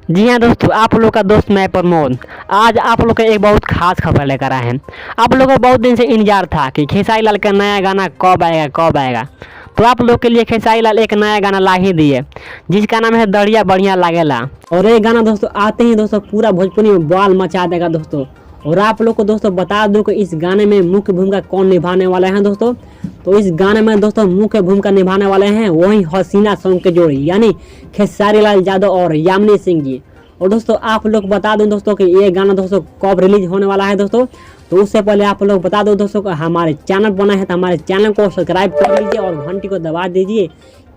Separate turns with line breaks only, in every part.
जी हाँ दोस्तों, आप लोग का दोस्त मैं प्रमोद आज आप लोग का एक बहुत खास खबर लेकर आए हैं। आप लोगों को बहुत दिन से इंतजार था कि खेसारी लाल का नया गाना कब आएगा कब आएगा। तो आप लोग के लिए खेसारी लाल एक नया गाना ला ही दिए, जिसका नाम है दरिया बढ़िया लागेला। और ये गाना दोस्तों आते ही दोस्तों पूरा भोजपुरी में बवाल मचा देगा दोस्तों। और आप लोग को दोस्तों बता दूं कि इस गाने में मुख्य भूमिका कौन निभाने वाले हैं दोस्तों। तो इस गाने में दोस्तों मुख्य भूमिका निभाने वाले हैं वही हसीना सॉन्ग के जोड़ी, यानी खेसारी लाल यादव और यामिनी सिंह जी। और दोस्तों आप लोग बता दूं दोस्तों कि ये गाना दोस्तों कब रिलीज होने वाला है दोस्तों। तो उससे पहले आप लोग बता दो दोस्तों कि हमारे चैनल बना है तो हमारे चैनल को सब्सक्राइब कर लीजिए और घंटी को दबा दीजिए,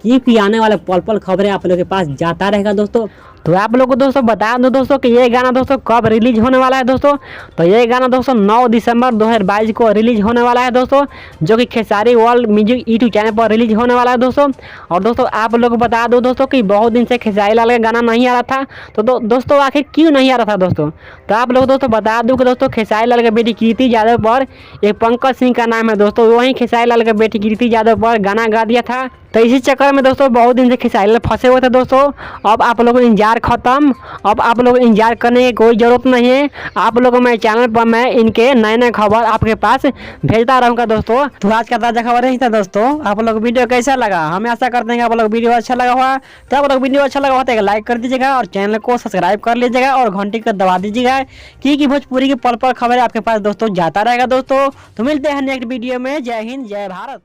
क्योंकि आने वाले पल पल खबरें आप लोग के पास जाता रहेगा दोस्तों। तो आप लोग को दोस्तों बता दो दोस्तों कि ये गाना दोस्तों कब रिलीज होने वाला है दोस्तों। तो ये गाना दोस्तों 9 दिसंबर 2022 को रिलीज होने वाला है दोस्तों, जो कि Khesari world music YouTube channel पर रिलीज होने वाला है दोस्तों। और दोस्तों आप लोग को बता दो दोस्तों कि बहुत दिन से खेसारी लाल का गाना नहीं आ रहा था। तो दोस्तों आखिर क्यों नहीं आ रहा था दोस्तों। तो आप लोग दोस्तों बता दूं कि दोस्तों खेसारी लाल की बेटी कीर्ति यादव पर एक पंकज सिंह का नाम है दोस्तों, वहीं खेसारी लाल की बेटी कीर्ति यादव पर गाना गा दिया था। तो इसी चक्कर में दोस्तों बहुत दिन से खेसारी लाल फंसे हुए थे दोस्तों। अब आप लोगों को इंतजार खत्म, अब आप लोग इंतजार करने की कोई ज़रूरत नहीं है। आप लोगों मेरे चैनल पर मैं इनके नए नए खबर आपके पास भेजता रहूँगा दोस्तों। तो आज का ताज़ा खबर यही था दोस्तों। आप लोग वीडियो कैसा लगा, हमें आशा करते हैं कि आप लोग वीडियो अच्छा लगा हुआ। तो आप लोग वीडियो अच्छा लगा हुआ तो एक लाइक कर दीजिएगा और चैनल को सब्सक्राइब कर लीजिएगा और घंटी को दबा दीजिएगा, क्योंकि भोजपुरी की पल पल खबर आपके पास दोस्तों जाता रहेगा दोस्तों। तो मिलते हैं नेक्स्ट वीडियो में। जय हिंद जय भारत।